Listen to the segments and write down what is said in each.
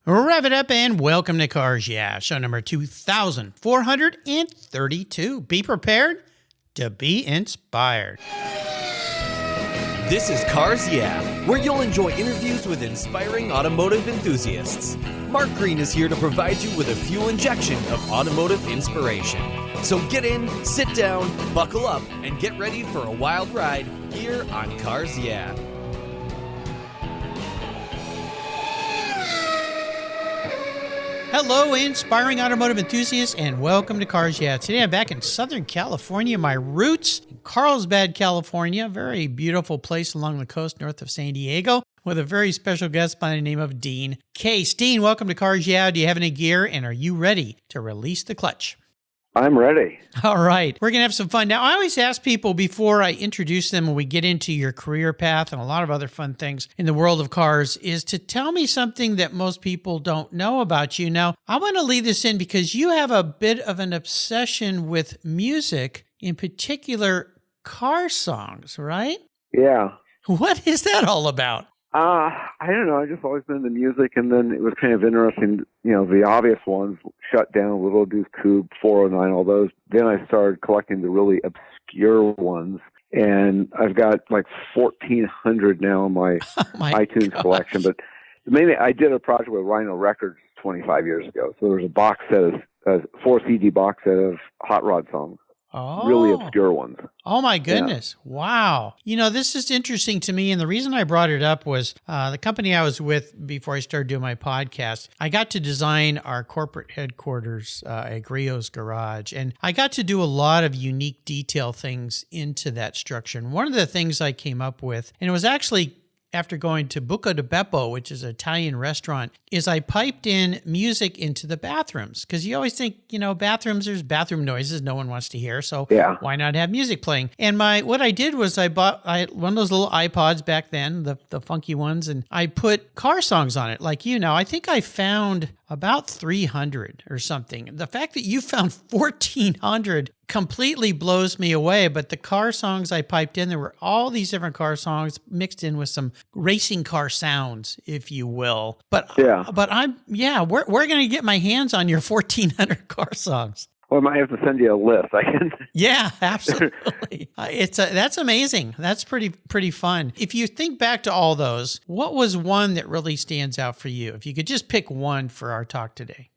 Rev it up and welcome to Cars Yeah, show number 2432. Be prepared to be inspired. This is Cars Yeah, where you'll enjoy interviews with inspiring automotive enthusiasts. Mark Green is here to provide you with a fuel injection of automotive inspiration. So get in, sit down, buckle up, and get ready for a wild ride here on Cars Yeah. Hello, inspiring automotive enthusiasts, and welcome to Cars Yeah. Today I'm back in Southern California, my roots in Carlsbad, California, a very beautiful place along the coast north of San Diego, with a very special guest by the name of Dean Case. Dean, welcome to Cars Yeah. Do you have any gear, and are you ready to release the clutch? I'm ready. All right. We're going to have some fun. Now, I always ask people before I introduce them when we get into your career path and a lot of other fun things in the world of cars is to tell me something that most people don't know about you. Now, I want to lead this in because you have a bit of an obsession with music, in particular car songs, right? Yeah. What is that all about? I don't know. I've just always been into music, and then it was kind of interesting, the obvious ones, Shut Down, Little Deuce Coupe, 409, all those. Then I started collecting the really obscure ones, and I've got like 1,400 now in my, iTunes collection. But mainly I did a project with Rhino Records 25 years ago. So there was a box set of, 4 CD box set of hot rod songs. Oh. Really obscure ones. Oh, my goodness. Yeah. Wow. This is interesting to me. And the reason I brought it up was the company I was with before I started doing my podcast. I got to design our corporate headquarters at Griot's Garage. And I got to do a lot of unique detail things into that structure. And one of the things I came up with, and it was actually after going to Buca di Beppo, which is an Italian restaurant, is I piped in music into the bathrooms. Because you always think, bathrooms, there's bathroom noises no one wants to hear. So why not have music playing? And what I did was I bought one of those little iPods back then, the funky ones, and I put car songs on it. Like I think I found about 300 or something. The fact that you found 1,400 completely blows me away. But the car songs I piped in, there were all these different car songs mixed in with some racing car sounds, if you will. But we're going to get my hands on your 1,400 car songs. Well, I might have to send you a list. I can. Yeah, absolutely. That's amazing. That's pretty fun. If you think back to all those, what was one that really stands out for you? If you could just pick one for our talk today.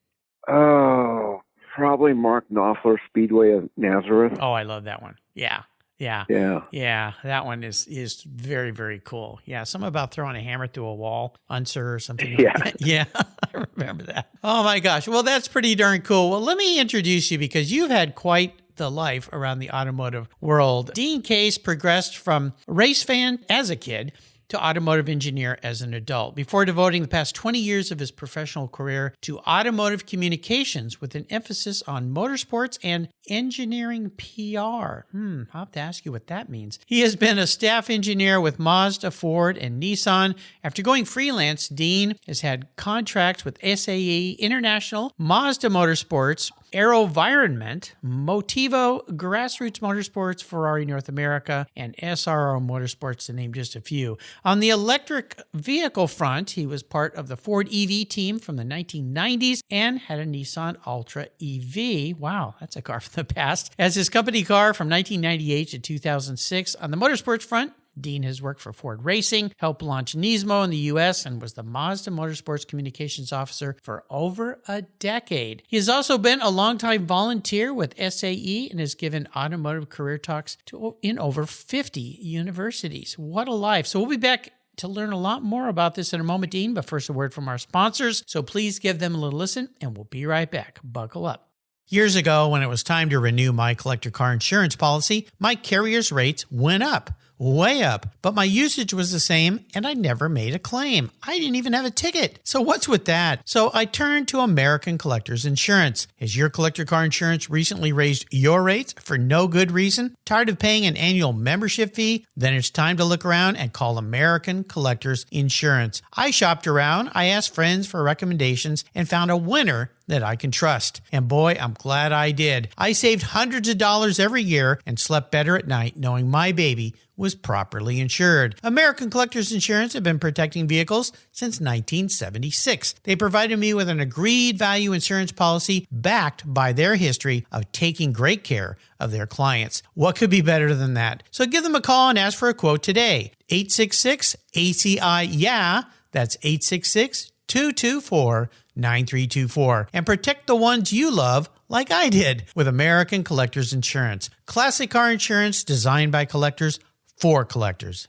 Oh, probably Mark Knopfler, Speedway of Nazareth. Oh, I love that one. Yeah. Yeah, that one is very, very cool. Yeah, something about throwing a hammer through a wall, Unser or something. Yeah, I remember that. Oh my gosh, well that's pretty darn cool. Well, let me introduce you because you've had quite the life around the automotive world. Dean Case progressed from race fan as a kid to automotive engineer as an adult, before devoting the past 20 years of his professional career to automotive communications with an emphasis on motorsports and engineering PR. I'll have to ask you what that means. He has been a staff engineer with Mazda, Ford, and Nissan. After going freelance, Dean has had contracts with SAE International, Mazda Motorsports, Aerovironment, Motivo, Grassroots Motorsports, Ferrari North America, and SRO Motorsports, to name just a few. On the electric vehicle front, he was part of the Ford EV team from the 1990s and had a Nissan Altra EV. Wow, that's a car from the past. As his company car from 1998 to 2006. On the motorsports front, Dean has worked for Ford Racing, helped launch Nismo in the U.S., and was the Mazda Motorsports Communications Officer for over a decade. He has also been a longtime volunteer with SAE and has given automotive career talks in over 50 universities. What a life. So we'll be back to learn a lot more about this in a moment, Dean, but first a word from our sponsors. So please give them a little listen, and we'll be right back. Buckle up. Years ago, when it was time to renew my collector car insurance policy, my carrier's rates went up. Way up, but my usage was the same and I never made a claim. I didn't even have a ticket. So what's with that? So I turned to American Collectors Insurance. Has your collector car insurance recently raised your rates for no good reason? Tired of paying an annual membership fee? Then it's time to look around and call American Collectors Insurance. I shopped around, I asked friends for recommendations, and found a winner that I can trust. And boy, I'm glad I did. I saved hundreds of dollars every year and slept better at night knowing my baby was properly insured. American Collectors Insurance have been protecting vehicles since 1976. They provided me with an agreed value insurance policy backed by their history of taking great care of their clients. What could be better than that? So give them a call and ask for a quote today. 866-ACI-YEAH. That's 866-224-9324. And protect the ones you love like I did with American Collectors Insurance. Classic car insurance designed by collectors for collectors.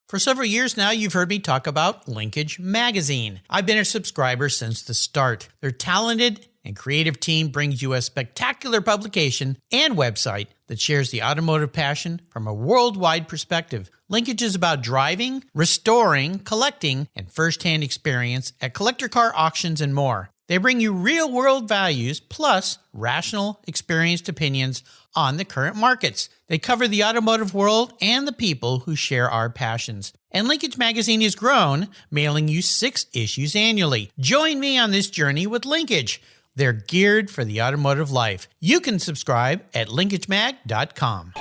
For several years now, you've heard me talk about Linkage Magazine. I've been a subscriber since the start. Their talented and creative team brings you a spectacular publication and website that shares the automotive passion from a worldwide perspective. Linkage is about driving, restoring, collecting, and first-hand experience at collector car auctions and more. They bring you real-world values plus rational, experienced opinions on the current markets. They cover the automotive world and the people who share our passions. And Linkage Magazine has grown, mailing you 6 issues annually. Join me on this journey with Linkage. They're geared for the automotive life. You can subscribe at linkagemag.com.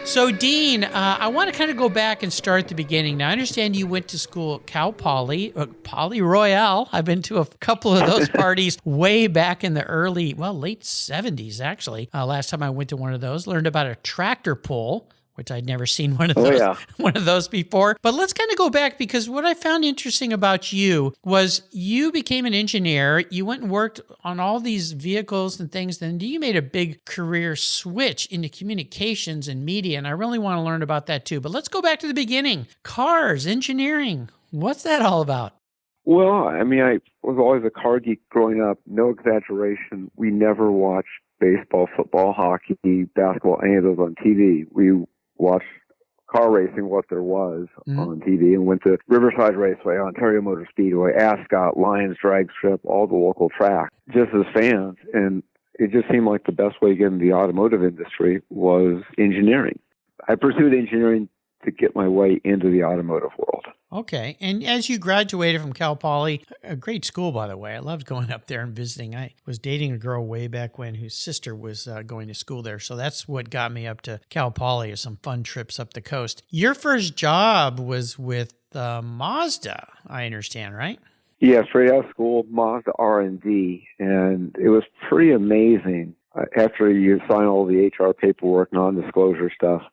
So, Dean, I want to kind of go back and start at the beginning. Now, I understand you went to school at Cal Poly, Poly Royale. I've been to a couple of those parties way back in the late 70s, actually. Last time I went to one of those, learned about a tractor pull, which I'd never seen one of those before. But let's kind of go back, because what I found interesting about you was you became an engineer. You went and worked on all these vehicles and things. Then you made a big career switch into communications and media. And I really want to learn about that too. But let's go back to the beginning. Cars, engineering. What's that all about? Well, I mean, I was always a car geek growing up. No exaggeration. We never watched baseball, football, hockey, basketball, any of those on TV. We watched car racing, what there was on TV, and went to Riverside Raceway, Ontario Motor Speedway, Ascot, Lions Drag Strip, all the local tracks, just as fans. And it just seemed like the best way to get into the automotive industry was engineering. I pursued engineering to get my way into the automotive world. Okay. And as you graduated from Cal Poly, a great school, by the way, I loved going up there and visiting. I was dating a girl way back when whose sister was going to school there. So that's what got me up to Cal Poly, is some fun trips up the coast. Your first job was with Mazda, I understand, right? Yeah, straight out of school, Mazda R&D. And it was pretty amazing. After you sign all the HR paperwork, non-disclosure stuff,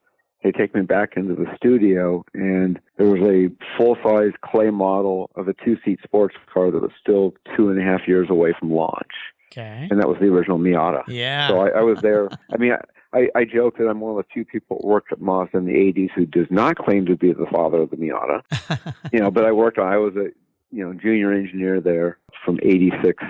they take me back into the studio, and there was a full-size clay model of a 2-seat sports car that was still 2.5 years away from launch. Okay. And that was the original Miata. Yeah. So I was there. I mean, I joke that I'm one of the few people who worked at Mazda in the 80s who does not claim to be the father of the Miata. But I was a junior engineer there from 86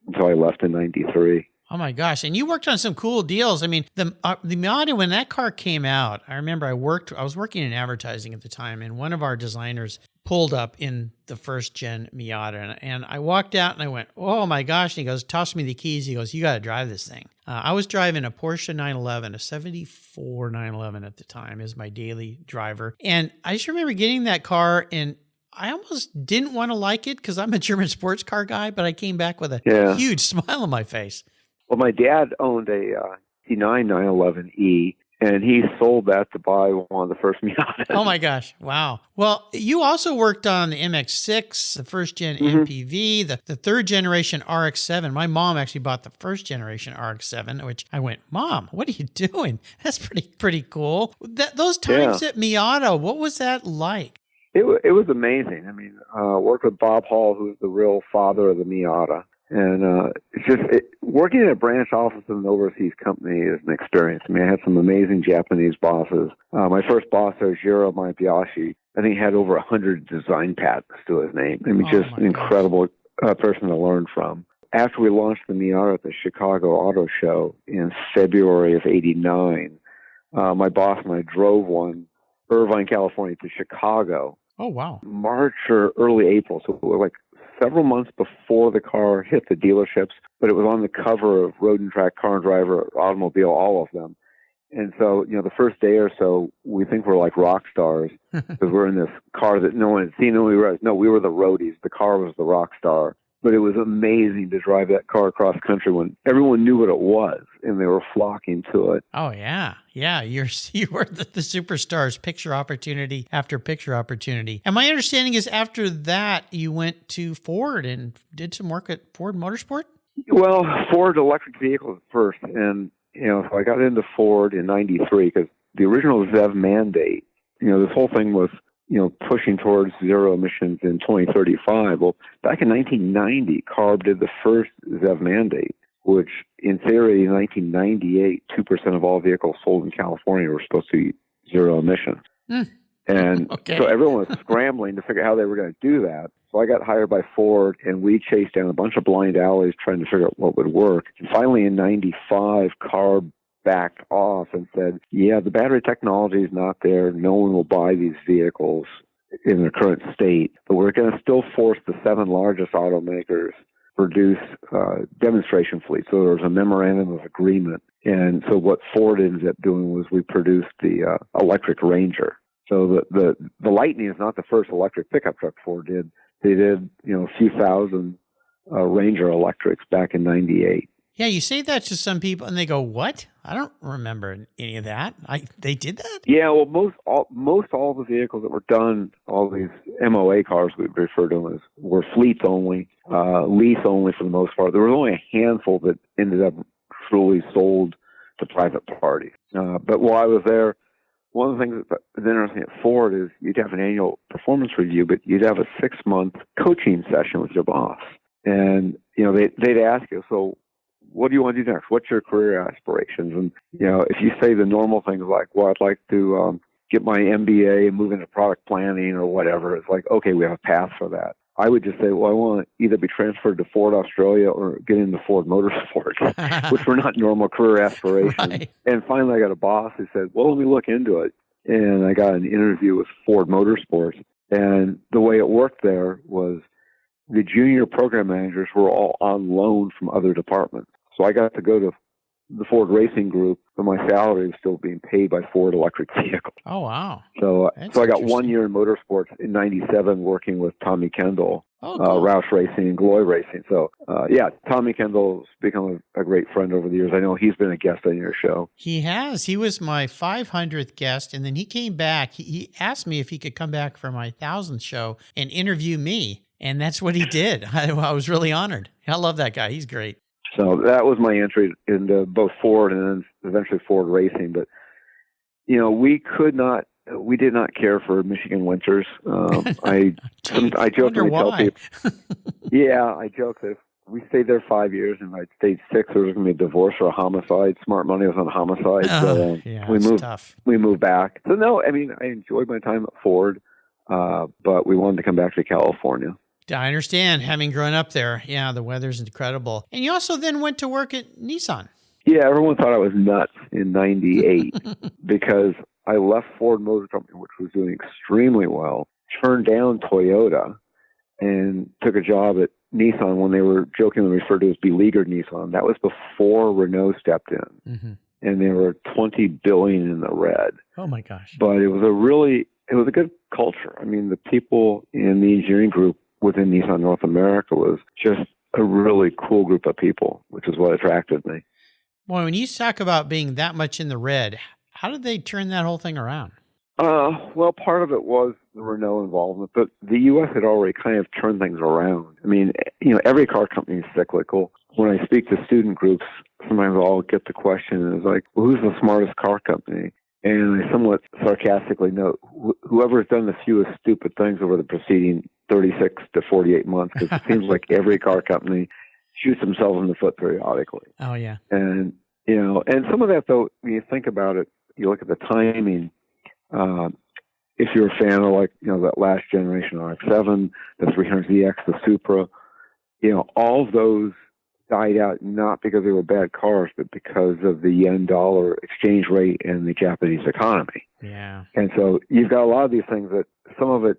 until I left in 93. Oh my gosh. And you worked on some cool deals. I mean, the Miata, when that car came out, I remember I was working in advertising at the time, and one of our designers pulled up in the first gen Miata. And I walked out and I went, oh my gosh. And he goes, toss me the keys. He goes, you got to drive this thing. I was driving a Porsche 911, a 74 911 at the time, as my daily driver. And I just remember getting that car, and I almost didn't want to like it because I'm a German sports car guy, but I came back with a huge smile on my face. Well, my dad owned a 69 911E, and he sold that to buy one of the first Miatas. Oh, my gosh. Wow. Well, you also worked on the MX-6, the first-gen MPV, the third-generation RX-7. My mom actually bought the first-generation RX-7, which I went, Mom, what are you doing? That's pretty cool. Those times at Miata, what was that like? It was amazing. I mean, worked with Bob Hall, who's the real father of the Miata. And working in a branch office of an overseas company is an experience. I mean, I had some amazing Japanese bosses. My first boss there, Jiro Maebayashi, I think he had over 100 design patents to his name. I mean, just an incredible person to learn from. After we launched the Miata at the Chicago Auto Show in February of '89, my boss and I drove one, Irvine, California, to Chicago. Oh, wow. March or early April. So we were like several months before the car hit the dealerships, but it was on the cover of Road and Track, Car and Driver, Automobile, all of them. And so, the first day or so, we think we're like rock stars because we're in this car that no one had seen. And we realized, no, we were the roadies. The car was the rock star. But it was amazing to drive that car across country when everyone knew what it was and they were flocking to it. Oh, yeah. Yeah, you were the superstars, picture opportunity after picture opportunity. And my understanding is after that, you went to Ford and did some work at Ford Motorsport? Well, Ford electric vehicles first. And, so I got into Ford in 93 because the original ZEV mandate, this whole thing was, pushing towards zero emissions in 2035. Well, back in 1990, CARB did the first ZEV mandate, which in theory, in 1998, 2% of all vehicles sold in California were supposed to be zero emissions. And so everyone was scrambling to figure out how they were going to do that. So I got hired by Ford, and we chased down a bunch of blind alleys trying to figure out what would work. And finally, in 95, CARB backed off and said, yeah, the battery technology is not there. No one will buy these vehicles in their current state. But we're going to still force the 7 largest automakers produce demonstration fleets. So there was a memorandum of agreement. And so what Ford ended up doing was we produced the electric Ranger. So the Lightning is not the first electric pickup truck Ford did. They did, a few thousand Ranger electrics back in 98. Yeah, you say that to some people and they go, what? I don't remember any of that. They did that? Yeah, well, most all the vehicles that were done, all these MOA cars we refer to them as, were fleets only, lease only for the most part. There was only a handful that ended up truly sold to private parties. But while I was there, one of the things that is interesting at Ford is you'd have an annual performance review, but you'd have a 6-month coaching session with your boss. And, they'd ask you, so what do you want to do next? What's your career aspirations? And, if you say the normal things like, well, I'd like to get my MBA and move into product planning or whatever, it's like, okay, we have a path for that. I would just say, well, I want to either be transferred to Ford Australia or get into Ford Motorsports, which were not normal career aspirations. Right. And finally, I got a boss who said, well, let me look into it. And I got an interview with Ford Motorsports. And the way it worked there was the junior program managers were all on loan from other departments. So I got to go to the Ford Racing Group, but my salary was still being paid by Ford Electric Vehicles. Oh, wow. So I got 1 year in motorsports in 97 working with Tommy Kendall, cool. Roush Racing and Gloy Racing. So, Tommy Kendall's become a great friend over the years. I know he's been a guest on your show. He has. He was my 500th guest, and then he came back. He asked me if he could come back for my 1000th show and interview me, and that's what he did. I was really honored. I love that guy. He's great. So that was my entry into both Ford and then eventually Ford Racing. But, we did not care for Michigan winters. I jokingly tell people, I joke that if we stayed there 5 years and I'd stayed 6, there was going to be a divorce or a homicide. Smart money was on homicide. So we moved back. So no, I enjoyed my time at Ford, but we wanted to come back to California. I understand, having grown up there. Yeah, the weather's incredible. And you also then went to work at Nissan. Yeah, everyone thought I was nuts in 98 because I left Ford Motor Company, which was doing extremely well, turned down Toyota, and took a job at Nissan when they were jokingly referred to as beleaguered Nissan. That was before Renault stepped in. Mm-hmm. And they were $20 billion in the red. Oh, my gosh. But it was a good culture. The people in the engineering group within Nissan North America was just a really cool group of people, which is what attracted me. Boy, when you talk about being that much in the red, how did they turn that whole thing around? Well, part of it was the Renault involvement, but the U.S. had already kind of turned things around. Every car company is cyclical. When I speak to student groups, sometimes I'll get the question, and it's like, well, who's the smartest car company? And I somewhat sarcastically note, whoever has done the fewest stupid things over the preceding 36 to 48 months, because it seems like every car company shoots themselves in the foot periodically. Oh, yeah. And, and some of that, though, when you think about it, you look at the timing, if you're a fan of that last generation RX-7, the 300ZX, the Supra, all of those died out not because they were bad cars, but because of the yen-dollar exchange rate and the Japanese economy. Yeah. And so you've got a lot of these things that some of it,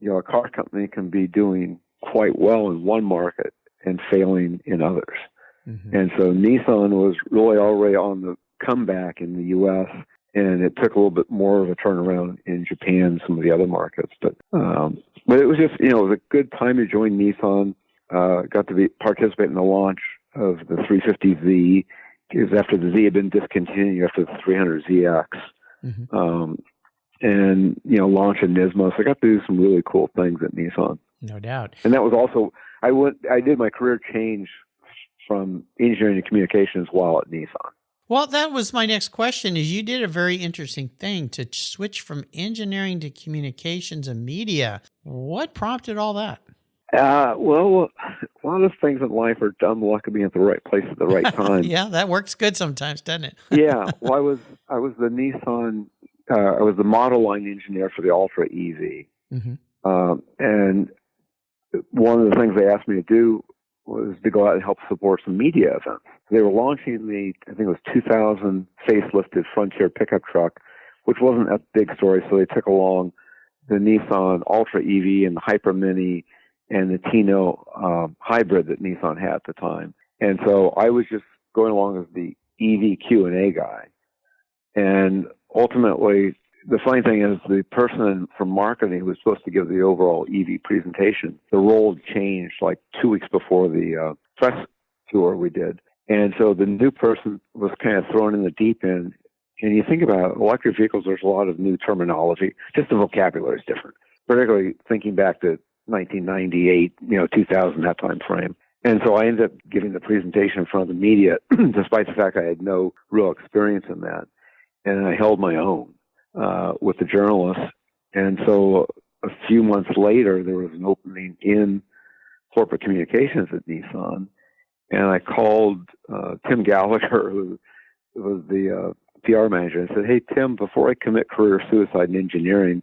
a car company can be doing quite well in one market and failing in others. Mm-hmm. And so Nissan was really already on the comeback in the U.S., and it took a little bit more of a turnaround in Japan and some of the other markets. But it was just, it was a good time to join Nissan. Got to participate in the launch of the 350Z, because after the Z had been discontinued after the 300ZX. Mm-hmm. And, launch a Nismo. So I got to do some really cool things at Nissan. No doubt. And that was also, I did my career change from engineering to communications while at Nissan. Well, that was my next question, is you did a very interesting thing to switch from engineering to communications and media. What prompted all that? Well, a lot of things in life are dumb luck of being at the right place at the right time. Yeah, that works good sometimes, doesn't it? Yeah. Well, I was the Nissan, I was the model line engineer for the Altra EV. Mm-hmm. And one of the things they asked me to do was to go out and help support some media events. They were launching I think it was 2000 facelifted Frontier pickup truck, which wasn't a big story. So they took along the Nissan Altra EV and the Hyper Mini and the Tino hybrid that Nissan had at the time. And so I was just going along as the EV Q&A guy. And ultimately, the funny thing is the person from marketing who was supposed to give the overall EV presentation, the role changed like 2 weeks before the press tour we did. And so the new person was kind of thrown in the deep end. And you think about electric vehicles, there's a lot of new terminology. Just the vocabulary is different, particularly thinking back to 1998, 2000, that time frame. And so I ended up giving the presentation in front of the media, despite the fact I had no real experience in that. And I held my own with the journalists. And so a few months later, there was an opening in corporate communications at Nissan. And I called Tim Gallagher, who was the PR manager, and said, "Hey, Tim, before I commit career suicide in engineering,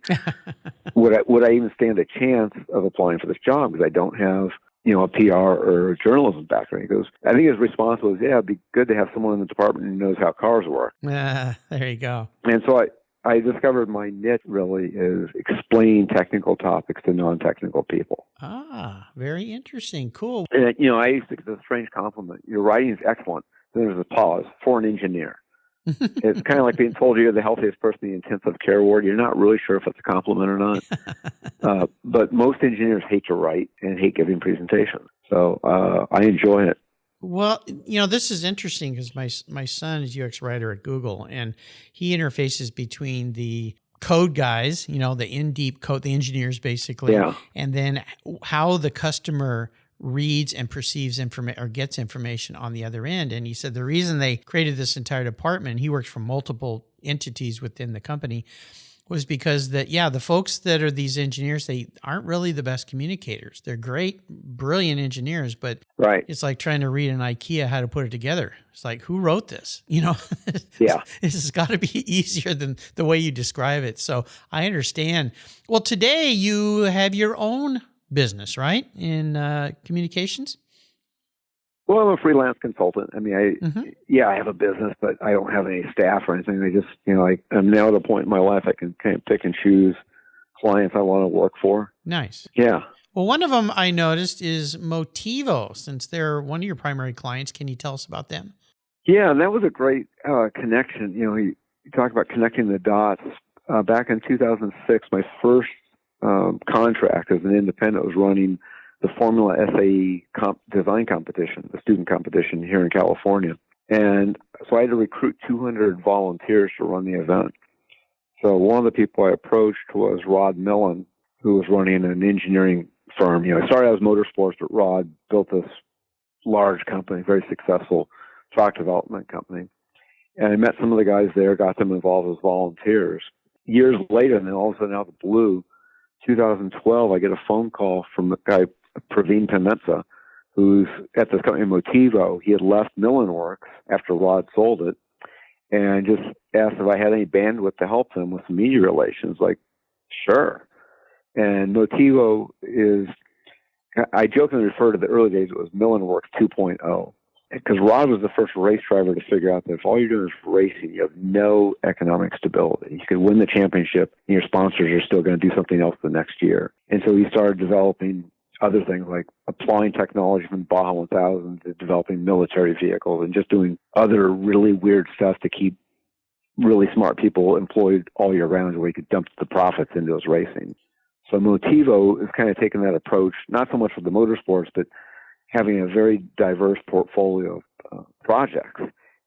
would I even stand a chance of applying for this job? Because I don't have, a PR or a journalism background." He goes, I think his response was, "Yeah, it'd be good to have someone in the department who knows how cars work." There you go. And so I discovered my niche really is explaining technical topics to non-technical people. Ah, very interesting. Cool. And, I used to get a strange compliment. Your writing is excellent. Then there's a pause for an engineer. It's kind of like being told you're the healthiest person in the intensive care ward. You're not really sure if it's a compliment or not. But most engineers hate to write and hate giving presentations. So I enjoy it. Well, this is interesting because my son is UX writer at Google, and he interfaces between the code guys, the in-deep code, the engineers basically, yeah, and then how the customer reads and perceives information or gets information on the other end. And he said the reason they created this entire department, he works for multiple entities within the company, was because the folks that are these engineers, they aren't really the best communicators. They're great, brilliant engineers, but right, it's like trying to read an IKEA how to put it together. It's like, who wrote this? Yeah, this has got to be easier than the way you describe it. So I understand. Well, today you have your own business, right, in communications? Well, I'm a freelance consultant. I mean, I have a business, but I don't have any staff or anything. I just, I'm now at a point in my life I can kind of pick and choose clients I want to work for. Nice. Yeah. Well, one of them I noticed is Motivo, since they're one of your primary clients. Can you tell us about them? Yeah, and that was a great connection. You talk about connecting the dots. Back in 2006, my first contract as an independent was running the Formula SAE design competition, the student competition here in California. And so I had to recruit 200 volunteers to run the event. So one of the people I approached was Rod Millen, who was running an engineering firm. I started out as motorsports, but Rod built this large company, very successful truck development company. And I met some of the guys there, got them involved as volunteers. Years later, and then all of a sudden out of the blue, 2012, I get a phone call from a guy, Praveen Pimenza, who's at this company Motivo. He had left Millen Works after Rod sold it, and just asked if I had any bandwidth to help them with some media relations. Like, sure. And Motivo is, I jokingly refer to the early days, it was Millen Works 2.0. Because Rod was the first race driver to figure out that if all you're doing is racing, you have no economic stability. You could win the championship, and your sponsors are still going to do something else the next year. And so he started developing other things like applying technology from Baja 1000 to developing military vehicles and just doing other really weird stuff to keep really smart people employed all year round where you could dump the profits into those racing. So Motivo is kind of taking that approach, not so much with the motorsports, but having a very diverse portfolio of projects.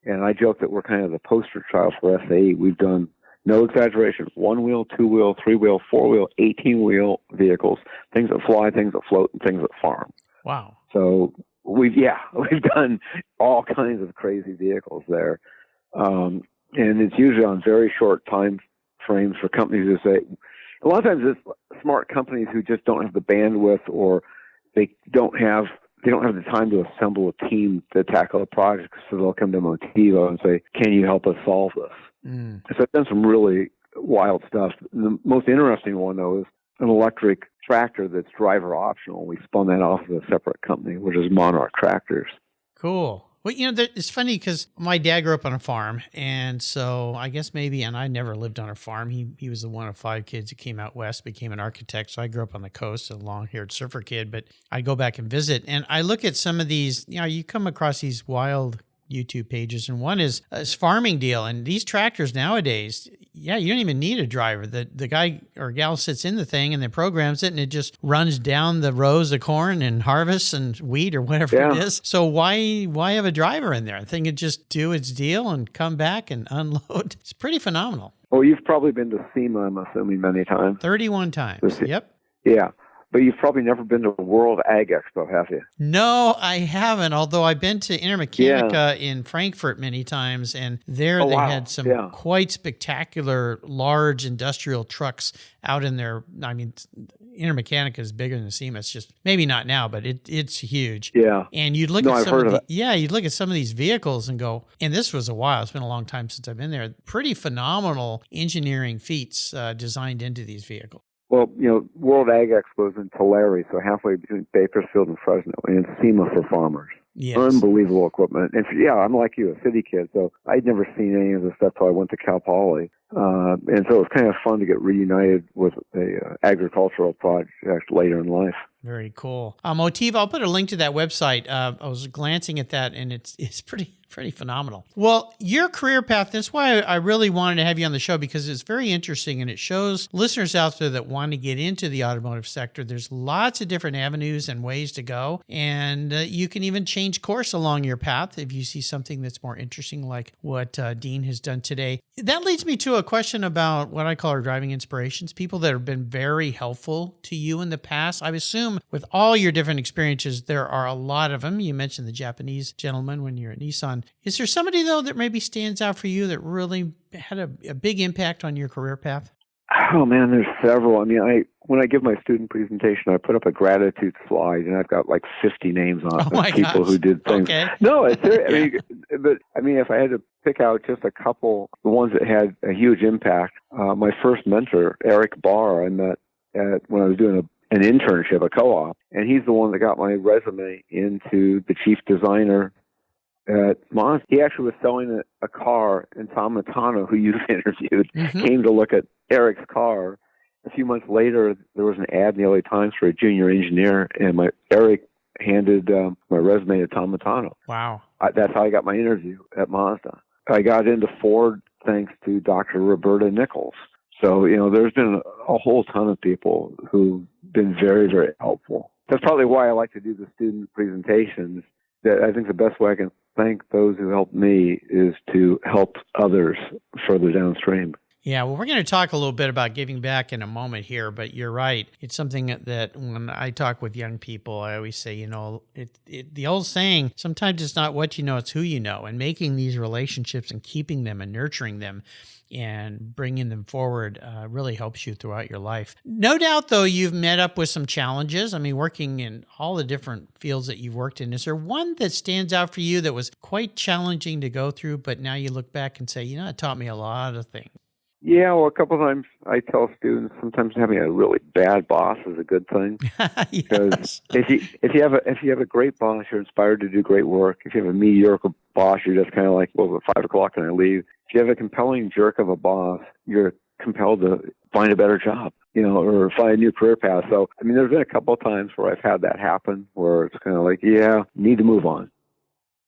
And I joke that we're kind of the poster child for SAE. We've done, no exaggeration, 1-wheel, 2-wheel, 3-wheel, 4-wheel, 18-wheel vehicles, things that fly, things that float, and things that farm. Wow. So we've done all kinds of crazy vehicles there. And it's usually on very short time frames for companies who say, a lot of times it's smart companies who just don't have the bandwidth, or they don't have the time to assemble a team to tackle a project. So they'll come to Motivo and say, can you help us solve this? Mm. So I've done some really wild stuff. The most interesting one, though, is an electric tractor that's driver optional. We spun that off of a separate company, which is Monarch Tractors. Cool. Well, it's funny because my dad grew up on a farm, and so I guess maybe, and I never lived on a farm. He was the one of 5 kids who came out west, became an architect. So I grew up on the coast, a long-haired surfer kid, but I go back and visit, and I look at some of these, you come across these wild YouTube pages, and one is a farming deal. And these tractors nowadays, you don't even need a driver. The guy or gal sits in the thing and then programs it, and it just runs down the rows of corn and harvests and wheat or whatever it is. So why have a driver in there? I think it just do its deal and come back and unload. It's pretty phenomenal. Well, you've probably been to SEMA, I'm assuming, many times. 31 times. Yep. Yeah. But you've probably never been to World Ag Expo, have you? No, I haven't, although I've been to Intermechanica in Frankfurt many times, and there they had some quite spectacular large industrial trucks out in there. I mean, Intermechanica is bigger than SEMA. It's just, maybe not now, but it's huge. Yeah. And you'd look you'd look at some of these vehicles and go, and this was a while, it's been a long time since I've been there, pretty phenomenal engineering feats designed into these vehicles. Well, World Ag Expo is in Tulare, so halfway between Bakersfield and Fresno, and it's SEMA for farmers. Yes. Unbelievable equipment. And I'm like you, a city kid, so I'd never seen any of this stuff till I went to Cal Poly. And so it was kind of fun to get reunited with a agricultural project later in life. Very cool. Motivo, I'll put a link to that website. I was glancing at that, and it's pretty phenomenal. Well, your career path, that's why I really wanted to have you on the show, because it's very interesting, and it shows listeners out there that want to get into the automotive sector. There's lots of different avenues and ways to go, and you can even change course along your path if you see something that's more interesting, like what Dean has done today. That leads me to a question about what I call our driving inspirations, people that have been very helpful to you in the past. I assume with all your different experiences, there are a lot of them. You mentioned the Japanese gentleman when you're at Nissan. Is there somebody, though, that maybe stands out for you that really had a big impact on your career path? Oh, man, there's several. I mean, when I give my student presentation, I put up a gratitude slide, and I've got like 50 names on it of people who did things. Okay. No, it's I mean, if I had to pick out just a couple, the ones that had a huge impact, my first mentor, Eric Barr, I met when I was doing an internship, a co-op, and he's the one that got my resume into the chief designer at Mazda. He actually was selling a car, and Tom Matano, who you've interviewed, came to look at Eric's car. A few months later, there was an ad in the LA Times for a junior engineer, and Eric handed my resume to Tom Matano. Wow. That's how I got my interview at Mazda. I got into Ford thanks to Dr. Roberta Nichols. So, there's been a whole ton of people who've been very, very helpful. That's probably why I like to do the student presentations. That I think the best way I can thank those who helped me is to help others further downstream. Yeah, well, we're going to talk a little bit about giving back in a moment here, but you're right. It's something that when I talk with young people, I always say, the old saying, sometimes it's not what you know, it's who you know, and making these relationships and keeping them and nurturing them and bringing them forward really helps you throughout your life. No doubt, though, you've met up with some challenges. I mean, working in all the different fields that you've worked in, is there one that stands out for you that was quite challenging to go through, but now you look back and say, it taught me a lot of things? Yeah, well, a couple of times I tell students sometimes having a really bad boss is a good thing. Because if you have a great boss, you're inspired to do great work. If you have a mediocre boss, you're just kind of like, well, at 5 o'clock can I leave? If you have a compelling jerk of a boss, you're compelled to find a better job, or find a new career path. So, I mean, there's been a couple of times where I've had that happen, where it's kind of like, need to move on.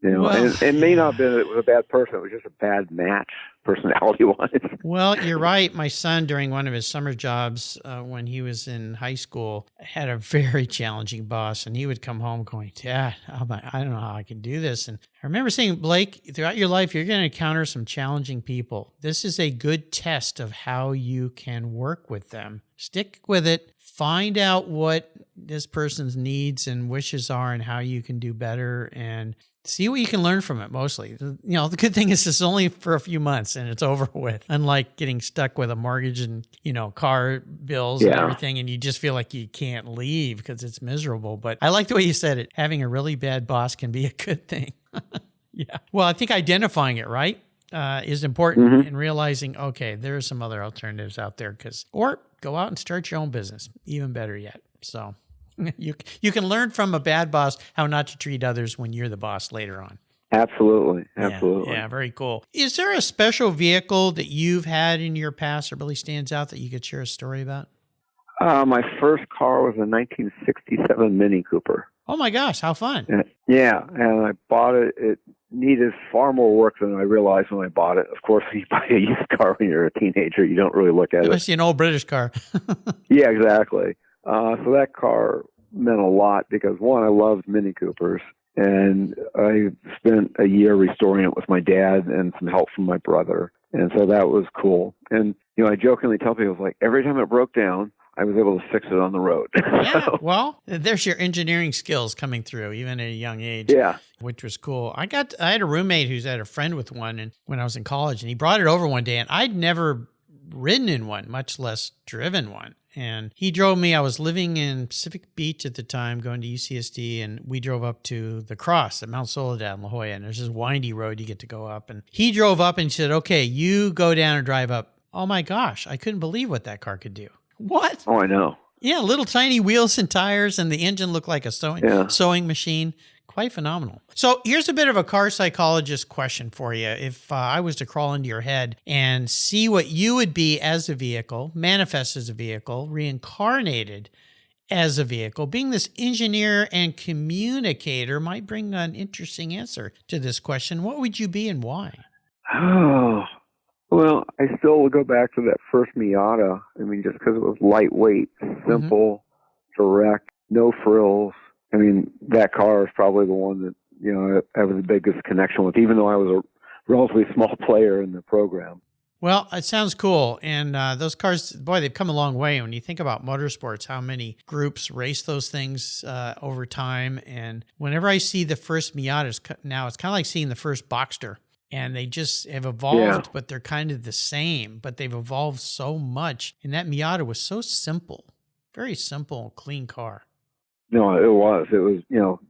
And it may not have been it was a bad person. It was just a bad match personality-wise. Well, you're right. My son, during one of his summer jobs when he was in high school, had a very challenging boss. And he would come home going, Dad, I don't know how I can do this. And I remember saying, Blake, throughout your life, you're going to encounter some challenging people. This is a good test of how you can work with them. Stick with it. Find out what this person's needs and wishes are and how you can do better, and see what you can learn from it mostly. The good thing is it's only for a few months and it's over with. Unlike getting stuck with a mortgage and, car bills and everything, and you just feel like you can't leave because it's miserable. But I like the way you said it. Having a really bad boss can be a good thing. Yeah. Well, I think identifying it, right, is important, and realizing, okay, there are some other alternatives out there, or go out and start your own business. Even better yet. So you can learn from a bad boss how not to treat others when you're the boss later on. Absolutely. Yeah, very cool. Is there a special vehicle that you've had in your past that really stands out that you could share a story about? My first car was a 1967 Mini Cooper. Oh my gosh, how fun. And I bought it. It needed far more work than I realized when I bought it. Of course, when you buy a used car when you're a teenager, you don't really look at it. It must be an old British car. Yeah, exactly. So that car meant a lot because, one, I loved Mini Coopers, and I spent a year restoring it with my dad and some help from my brother. And so that was cool. And, I jokingly tell people, like, every time it broke down, I was able to fix it on the road. Yeah, well, there's your engineering skills coming through, even at a young age. Yeah. Which was cool. I had a roommate who's had a friend with one, and when I was in college, and he brought it over one day, and I'd never ridden in one, much less driven one. And he drove me. I was living in Pacific Beach at the time, going to UCSD, and we drove up to the Cross at Mount Soledad in La Jolla. And there's this windy road you get to go up. And he drove up and said, "Okay, you go down and drive up." Oh my gosh, I couldn't believe what that car could do. What? Oh, I know. Yeah, little tiny wheels and tires, and the engine looked like a sewing machine. Quite phenomenal. So here's a bit of a car psychologist question for you. If I was to crawl into your head and see what you would be as a vehicle, manifest as a vehicle, reincarnated as a vehicle, being this engineer and communicator might bring an interesting answer to this question. What would you be and why? Oh, well, I still will go back to that first Miata. I mean, just because it was lightweight, simple, direct, no frills. I mean, that car is probably the one that, I have the biggest connection with, even though I was a relatively small player in the program. Well, it sounds cool. And those cars, boy, they've come a long way. When you think about motorsports, how many groups race those things over time. And whenever I see the first Miatas now, it's kind of like seeing the first Boxster. And they just have evolved, but they're kind of the same. But they've evolved so much. And that Miata was so simple, very simple, clean car. No, it was. It was,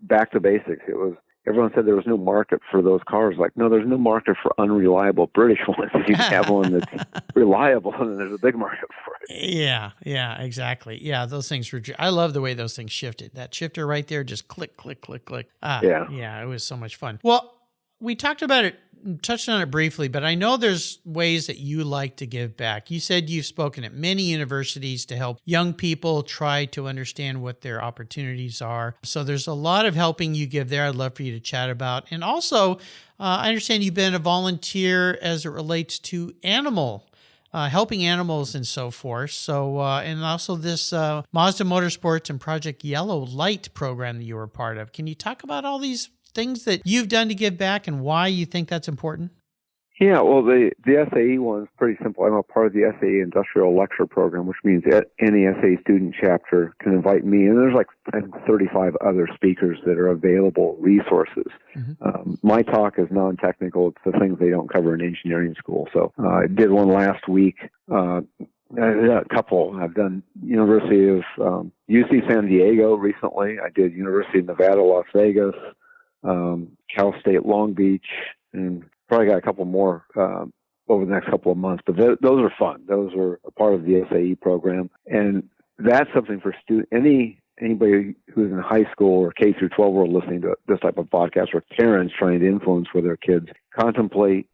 back to basics. It was. Everyone said there was no market for those cars. Like, no, there's no market for unreliable British ones. If you have one that's reliable, then there's a big market for it. Yeah, exactly. Yeah, those things were. I love the way those things shifted. That shifter right there, just click, click, click, click. Yeah, it was so much fun. Well, we talked about it, touched on it briefly, but I know there's ways that you like to give back. You said you've spoken at many universities to help young people try to understand what their opportunities are. So there's a lot of helping you give there. I'd love for you to chat about. And also, I understand you've been a volunteer as it relates to helping animals and so forth. So, and also this Mazda Motorsports and Project Yellow Light program that you were part of. Can you talk about all these things that you've done to give back and why you think that's important? Yeah, well, the SAE one's pretty simple. I'm a part of the SAE Industrial Lecture Program, which means any SAE student chapter can invite me. And there's I think 35 other speakers that are available resources. My talk is non-technical. It's the things they don't cover in engineering school. So I did one last week. A couple. I've done University of UC San Diego recently. I did University of Nevada, Las Vegas, Cal State Long Beach, and probably got a couple more over the next couple of months. But those are fun. Those are a part of the SAE program, and that's something for anybody who's in high school or K through 12 world listening to this type of podcast, or parents trying to influence with their kids. Contemplate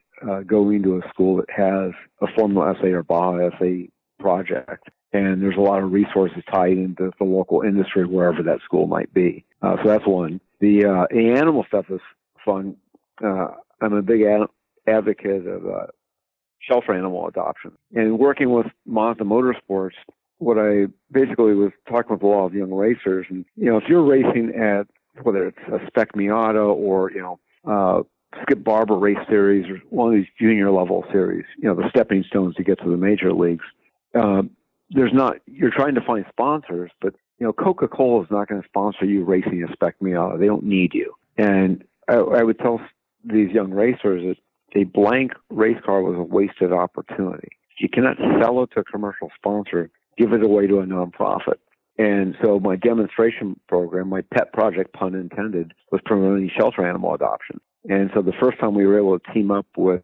going to a school that has a Formula SA or Baja SA project. And there's a lot of resources tied into the local industry wherever that school might be. So that's one. The animal stuff is fun. I'm a big advocate of shelter animal adoption. And working with Mazda Motorsports, what I basically was talking with a lot of young racers. And, if you're racing at, whether it's a Spec Miata or, Skip Barber race series or one of these junior level series, the stepping stones to get to the major leagues, you're trying to find sponsors, but, Coca-Cola is not going to sponsor you racing a Spec Miata. They don't need you. And I would tell these young racers that a blank race car was a wasted opportunity. You cannot sell it to a commercial sponsor, give it away to a nonprofit. And so my demonstration program, my pet project, pun intended, was promoting shelter animal adoption. And so the first time we were able to team up with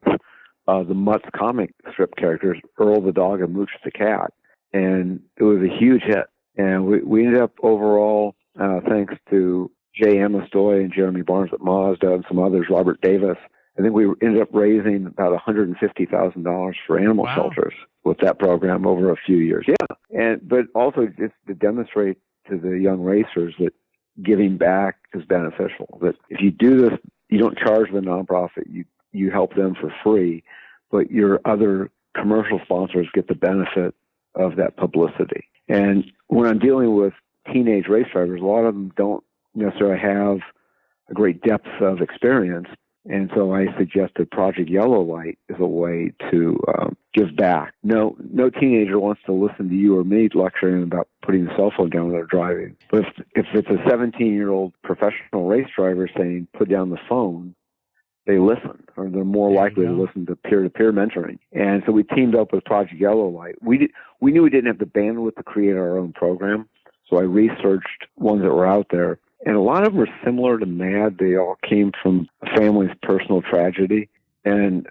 the Mutts comic strip characters, Earl the dog and Mooch the cat, and it was a huge hit. And we ended up overall, thanks to Jay Amistoy and Jeremy Barnes at Mazda and some others, Robert Davis, I think we ended up raising about $150,000 for animal shelters with that program over a few years. Yeah. But also just to demonstrate to the young racers that giving back is beneficial, that if you do this, you don't charge the nonprofit, you help them for free, but your other commercial sponsors get the benefit of that publicity. And when I'm dealing with teenage race drivers, a lot of them don't necessarily have a great depth of experience. And so I suggested Project Yellow Light is a way to give back. No teenager wants to listen to you or me lecturing about putting the cell phone down when they're driving. But if it's a 17-year-old professional race driver saying, put down the phone, they listen, or they're more likely to listen to peer-to-peer mentoring. And so we teamed up with Project Yellow Light. We knew we didn't have the bandwidth to create our own program, so I researched ones that were out there. And a lot of them were similar to MAD. They all came from a family's personal tragedy. And,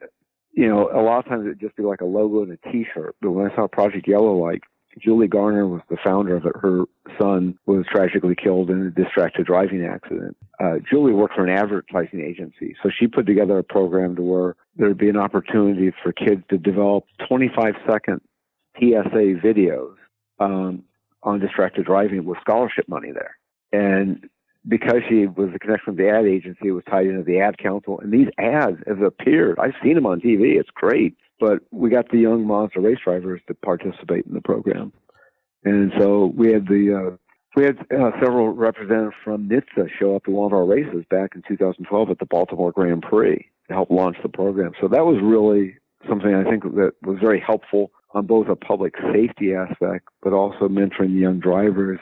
a lot of times it'd just be like a logo and a T-shirt. But when I saw Project Yellow Light, Julie Garner was the founder of it. Her son was tragically killed in a distracted driving accident. Julie worked for an advertising agency. So she put together a program to where there'd be an opportunity for kids to develop 25-second PSA videos on distracted driving with scholarship money there. And because she was a connection with the ad agency, it was tied into the ad council. And these ads have appeared. I've seen them on TV. It's great. But we got the young Mazda race drivers to participate in the program. And so we had several representatives from NHTSA show up at one of our races back in 2012 at the Baltimore Grand Prix to help launch the program. So that was really something I think that was very helpful on both a public safety aspect, but also mentoring the young drivers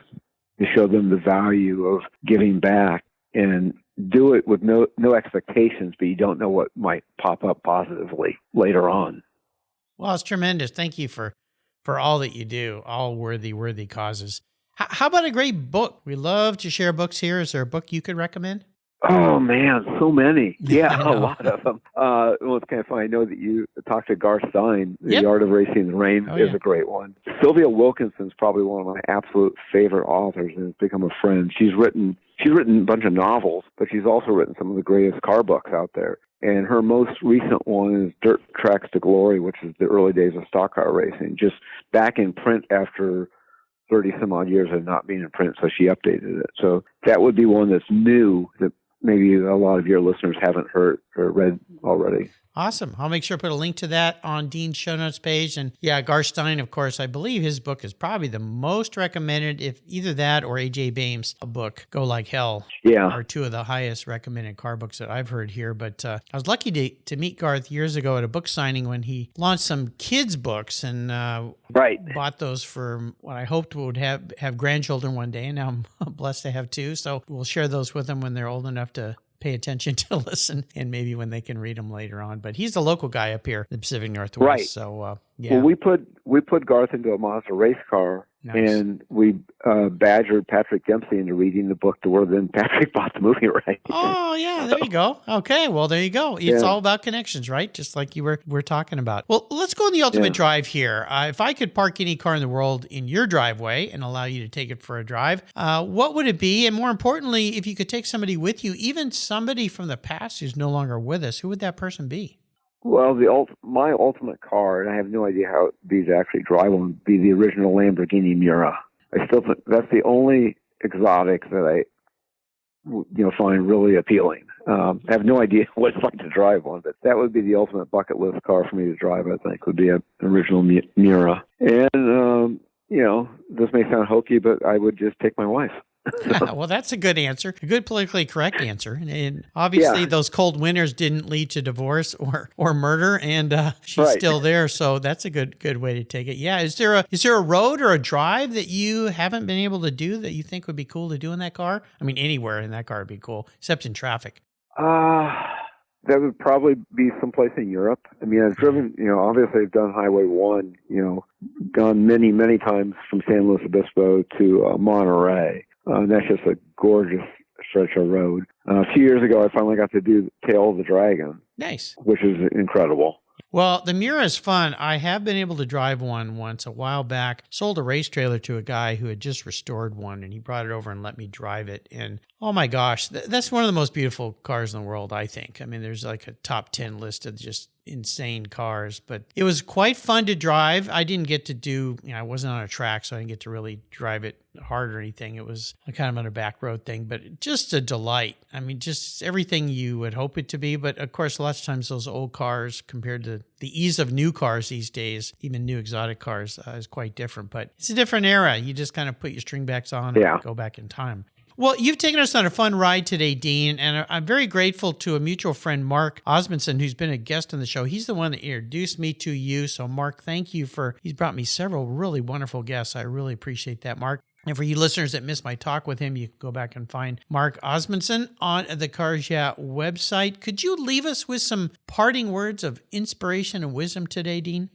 to show them the value of giving back and do it with no expectations, but you don't know what might pop up positively later on. Well, it's tremendous. Thank you for all that you do, all worthy causes. How about a great book? We love to share books here. Is there a book you could recommend? Oh, man, so many. Yeah, a lot of them. Well, it's kind of funny. I know that you talked to Garth Stein. The Art of Racing in the Rain is a great one. Sylvia Wilkinson's probably one of my absolute favorite authors and has become a friend. She's written a bunch of novels, but she's also written some of the greatest car books out there. And her most recent one is Dirt Tracks to Glory, which is the early days of stock car racing, just back in print after 30 some odd years of not being in print. So she updated it. So that would be one that's new that maybe a lot of your listeners haven't heard or read already. Awesome. I'll make sure to put a link to that on Dean's show notes page. And Garth Stein, of course, I believe his book is probably the most recommended, if either that or AJ Bames' book, Go Like Hell, are two of the highest recommended car books that I've heard here. But I was lucky to meet Garth years ago at a book signing when he launched some kids' books and bought those for what I hoped would have grandchildren one day. And now I'm blessed to have two. So we'll share those with them when they're old enough to pay attention to listen, and maybe when they can read them later on. But he's the local guy up here in the Pacific Northwest. Right. So, Well, we put Garth into a Mazda race car, and we badgered Patrick Dempsey into reading the book to where then Patrick bought the movie right. Oh, yeah, there you go. Okay, well, there you go. It's all about connections, right? Just like you were talking about. Well, let's go on the ultimate drive here. If I could park any car in the world in your driveway and allow you to take it for a drive, what would it be? And more importantly, if you could take somebody with you, even somebody from the past who's no longer with us, who would that person be? Well, my ultimate car, and I have no idea how these actually drive them, would be the original Lamborghini Miura. I still think that's the only exotic that I find really appealing. I have no idea what it's like to drive one, but that would be the ultimate bucket list car for me to drive, I think, would be an original Miura. And, this may sound hokey, but I would just take my wife. Well, that's a good answer, a good politically correct answer. And obviously those cold winters didn't lead to divorce or murder, and she's still there. So that's a good way to take it. Yeah. Is there a road or a drive that you haven't been able to do that you think would be cool to do in that car? I mean, anywhere in that car would be cool, except in traffic. That would probably be someplace in Europe. I mean, I've driven, obviously I've done Highway 1, gone many, many times from San Luis Obispo to Monterey. That's just a gorgeous stretch of road. A few years ago, I finally got to do Tail of the Dragon. Nice. Which is incredible. Well, the Miura is fun. I have been able to drive one once a while back. Sold a race trailer to a guy who had just restored one, and he brought it over and let me drive it. And oh my gosh, that's one of the most beautiful cars in the world, I think. I mean, there's like a top 10 list of just insane cars, but it was quite fun to drive. I didn't get to do, I wasn't on a track, so I didn't get to really drive it hard or anything. It was kind of on a back road thing, but just a delight. I mean, just everything you would hope it to be. But of course, lots of times those old cars compared to the ease of new cars these days, even new exotic cars, is quite different. But it's a different era. You just kind of put your stringbacks on and go back in time. Well, you've taken us on a fun ride today, Dean, and I'm very grateful to a mutual friend, Mark Osmundson, who's been a guest on the show. He's the one that introduced me to you. So, Mark, thank you he's brought me several really wonderful guests. I really appreciate that, Mark. And for you listeners that missed my talk with him, you can go back and find Mark Osmundson on the Cars Yeah website. Could you leave us with some parting words of inspiration and wisdom today, Dean?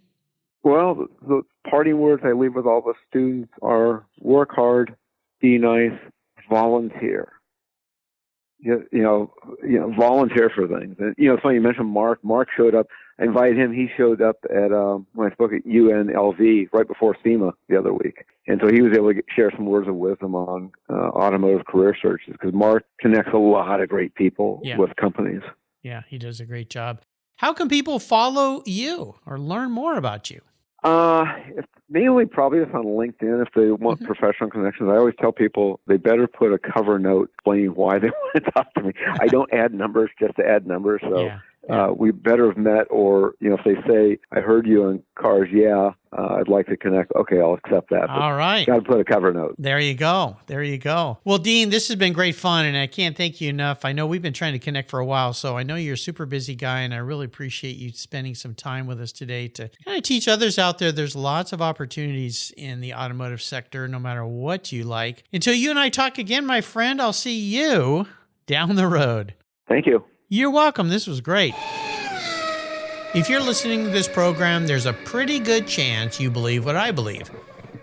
Well, the parting words I leave with all the students are work hard, be nice, volunteer. Volunteer for things. And, it's funny you mentioned Mark. Mark showed up. I invited him. He showed up at when I spoke at UNLV right before SEMA the other week. And so he was able to share some words of wisdom on automotive career searches because Mark connects a lot of great people with companies. Yeah, he does a great job. How can people follow you or learn more about you? Mainly probably just on LinkedIn if they want professional connections. I always tell people they better put a cover note explaining why they want to talk to me. I don't add numbers just to add numbers. So we better have met, or, if they say, I heard you on Cars Yeah, I'd like to connect. Okay, I'll accept that. All right. Got to put a cover note. There you go. There you go. Well, Dean, this has been great fun, and I can't thank you enough. I know we've been trying to connect for a while, so I know you're a super busy guy, and I really appreciate you spending some time with us today to kind of teach others out there there's lots of opportunities in the automotive sector, no matter what you like. Until you and I talk again, my friend, I'll see you down the road. Thank you. You're welcome. This was great. If you're listening to this program, there's a pretty good chance you believe what I believe,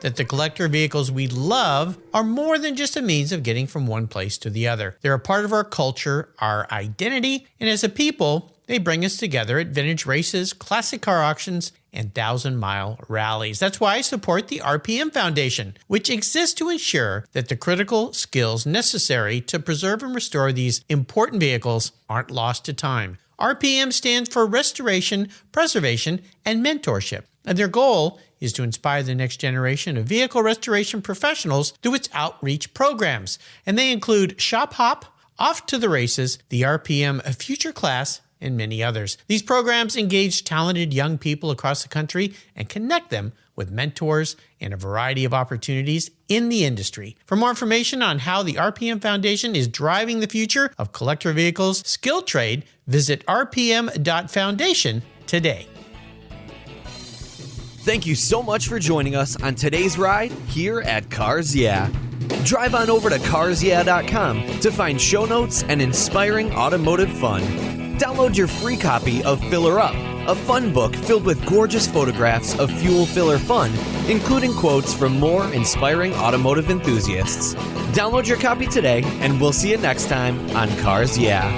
that the collector vehicles we love are more than just a means of getting from one place to the other. They're a part of our culture, our identity, and as a people, they bring us together at vintage races, classic car auctions, and 1,000-mile rallies. That's why I support the RPM Foundation, which exists to ensure that the critical skills necessary to preserve and restore these important vehicles aren't lost to time. RPM stands for Restoration, Preservation, and Mentorship, and their goal is to inspire the next generation of vehicle restoration professionals through its outreach programs. And they include Shop Hop, Off to the Races, the RPM Future Class, and many others. These programs engage talented young people across the country and connect them with mentors and a variety of opportunities in the industry. For more information on how the RPM Foundation is driving the future of collector vehicles skilled trade, visit rpm.foundation today. Thank you so much for joining us on today's ride here at Cars Yeah. Drive on over to carsyeah.com to find show notes and inspiring automotive fun. Download your free copy of Filler Up, a fun book filled with gorgeous photographs of fuel filler fun, including quotes from more inspiring automotive enthusiasts. Download your copy today, and we'll see you next time on Cars Yeah.